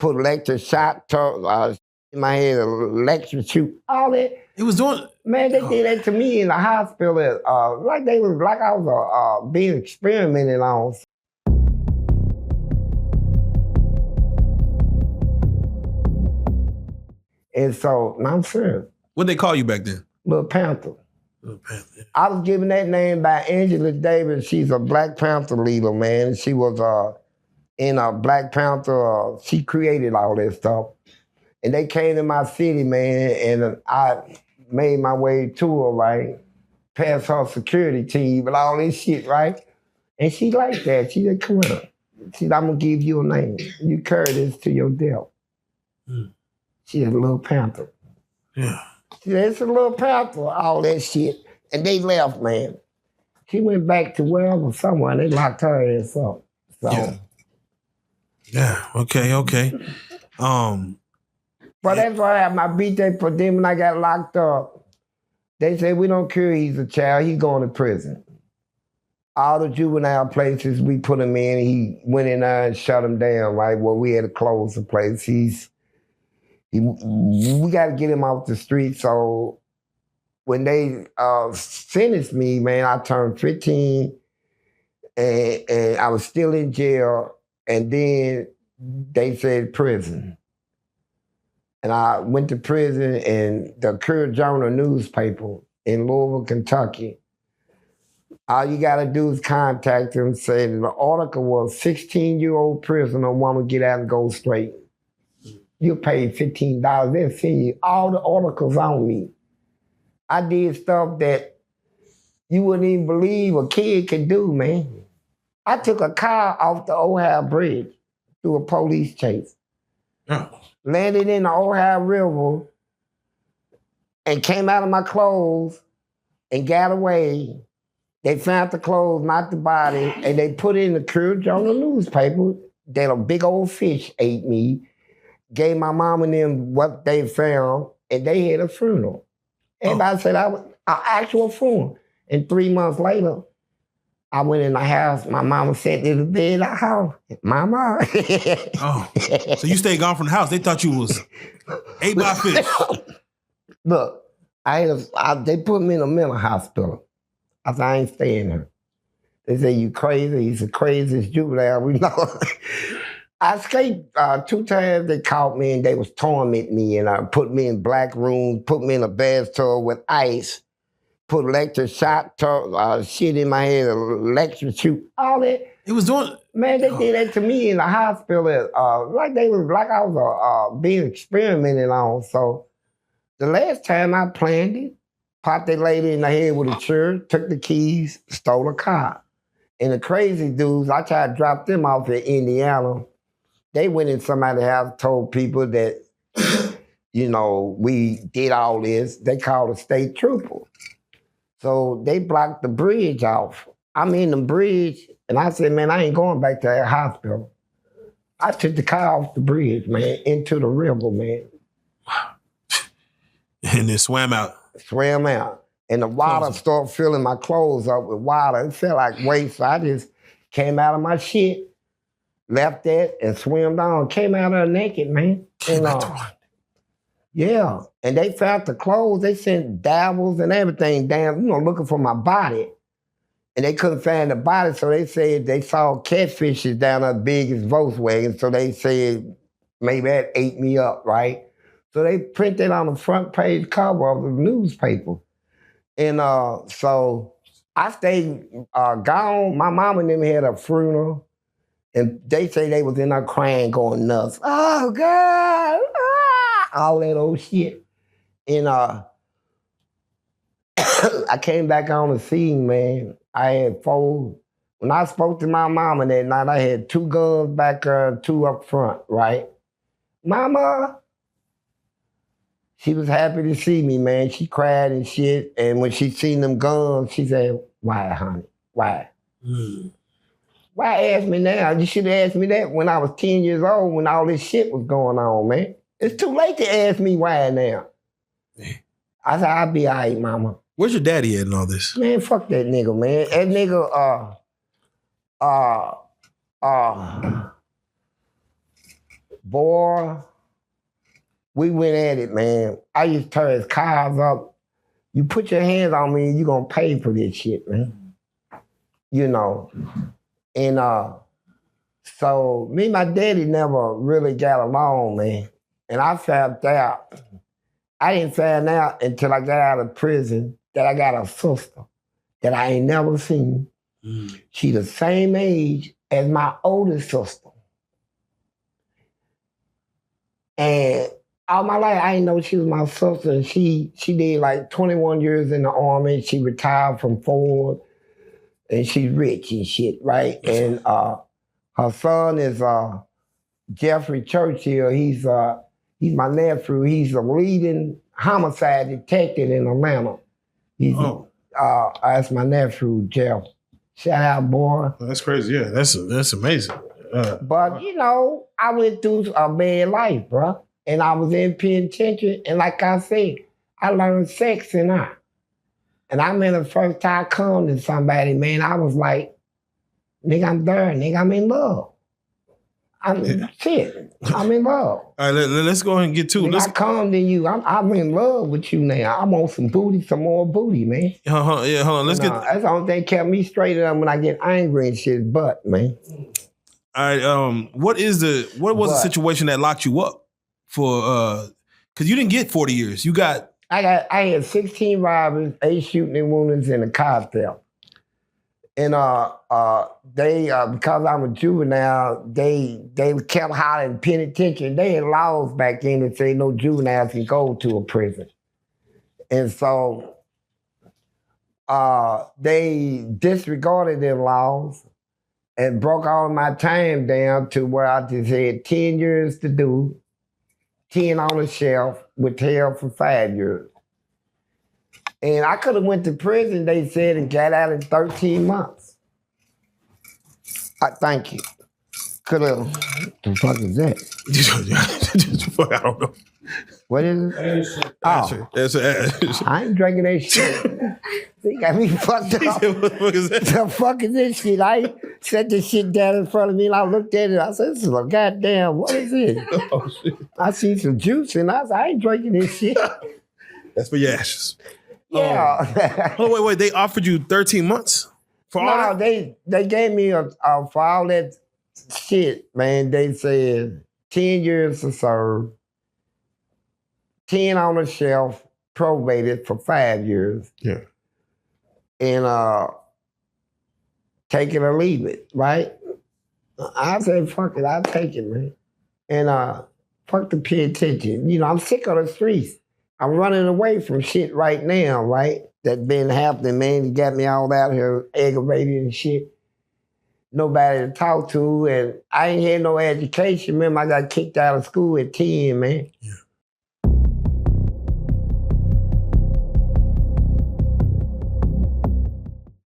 put electric shock in my head, electric shoot, all that. It was doing... Man, they did that to me in the hospital. Like I was being experimented on. And so, I'm serious. What'd they call you back then? Little Panther. Little Panther. I was given that name by Angela Davis. She's a Black Panther leader, man. She was in a Black Panther. She created all that stuff. And they came to my city, man, and I made my way to her, right? Past her security team and all this shit, right? And she liked that. She said, come on. She said, I'm going to give you a name. You carry this to your death. She said, Little Panther. Yeah. She said, it's a Little Panther, all that shit. And they left, man. She went back to wherever, somewhere, and they locked her ass up. So. Yeah, okay. But that's why I had my birthday for them when I got locked up. They said, we don't care he's a child, he's going to prison. All the juvenile places we put him in, he went in there and shut him down, right? Well, we had to close the place. We got to get him off the street. So when they sentenced me, man, I turned 15 and I was still in jail. And then they said prison. And I went to prison in the Courier-Journal newspaper in Louisville, Kentucky. All you got to do is contact them, say the article was 16-year-old prisoner want to get out and go straight. You pay $15, they'll send you all the articles on me. I did stuff that you wouldn't even believe a kid could do, man. I took a car off the Ohio Bridge through a police chase. Landed in the Ohio River and came out of my clothes and got away. They found the clothes, not the body, and they put it in the Courier-Journal newspaper that a big old fish ate me, gave my mom and them what they found, and they had a funeral. Everybody said I was an actual funeral. And 3 months later, I went in the house. My mama sat in the bed in the house. Mama. So you stayed gone from the house. They thought you was ate by fish. Look, they put me in a mental hospital. I said, I ain't staying there. They said, you crazy. He's the craziest juvenile we know. I escaped 2 times. They caught me and they was tormenting me and put me in black rooms, put me in a bathtub with ice, put electric shock shit in my head, electric shoot, all that. It was doing... Man, they did that to me in the hospital. Like I was being experimented on. So the last time I planned it, popped that lady in the head with a chair, took the keys, stole a car. And the crazy dudes, I tried to drop them off in Indiana. They went in somebody's house, told people that, you know, we did all this. They called a state trooper. So they blocked the bridge off. I'm in the bridge, and I said, man, I ain't going back to that hospital. I took the car off the bridge, man, into the river, man. And then swam out. Swam out. And the water started filling my clothes up with water. It felt like waste. So I just came out of my shit, left that, and swam down. Came out there naked, man. And, yeah. And they found the clothes. They sent dabbles and everything down, looking for my body. And they couldn't find the body, so they said they saw catfishes down there big as Volkswagen. So they said maybe that ate me up, right? So they printed on the front page cover of the newspaper. And so I stayed gone. My mom and them had a funeral. And they say they was in there crying, going nuts. Oh, God. All that old shit. And I came back on the scene, man. I had 4. When I spoke to my mama that night, I had 2 guns back there, 2 up front, right? Mama. She was happy to see me, man. She cried and shit. And when she seen them guns, she said, why, honey? Why? Why ask me now? You should have asked me that when I was 10 years old, when all this shit was going on, man. It's too late to ask me why now. I said, I'll be all right, mama. Where's your daddy at in all this? Man, fuck that nigga, man. That nigga, Boy, we went at it, man. I used to tear his cars up. You put your hands on me, you gonna pay for this shit, man. You know. And so me and my daddy never really got along, man. And I found out, I didn't find out until I got out of prison that I got a sister that I ain't never seen. She the same age as my oldest sister. And all my life, I didn't know she was my sister. And she did like 21 years in the Army. She retired from Ford. And she's rich and shit, right? And her son is Jeffrey Churchill. He's my nephew. He's a leading homicide detective in Atlanta. That's my nephew, Jeff. Shout out, boy. That's crazy. Yeah, that's amazing. But you know, I went through a bad life, bro. And I was in penitentiary. And like I said, I learned sex and I. And I remember the first time I come to somebody, man, I was like, nigga, I'm there. Nigga, I'm in love. I'm in love. All right, let's go ahead and get to it. I come to you. I'm in love with you now. I want some booty, some more booty, man. Yeah, hold on. Let's get. That's the only thing kept me straight up when I get angry and shit. But man. All right. What was the situation that locked you up for? Because you didn't get 40 years. You got. I had 16 robberies, 8 shooting and woundings, and a car theft. And they because I'm a juvenile, they kept hollering penitentiary. They had laws back then that say no juveniles can go to a prison. And so they disregarded their laws and broke all of my time down to where I just had 10 years to do, 10 on the shelf, withheld for 5 years. And I could have went to prison, they said, and got out in 13 months. Thank you. Could have. What the fuck is that? I don't know. What is it? Oh, I ain't drinking that shit. They got me fucked up. What the fuck is that? The fuck is this shit? I set this shit down in front of me and I looked at it. I said, this is a goddamn, what is it? Oh, shit. I see some juice and I said, I ain't drinking this shit. That's for your ashes. Yeah. Oh, wait. They offered you 13 months for all that? They gave me for all that shit, man. They said 10 years to serve, 10 on the shelf, probated for 5 years. Yeah. And take it or leave it, right? I said, fuck it, I'll take it, man. And fuck the penitentiary. You know, I'm sick of the streets. I'm running away from shit right now, right? That been happening, man. It got me all out here aggravated and shit. Nobody to talk to, and I ain't had no education. Remember, I got kicked out of school at 10, man. Yeah.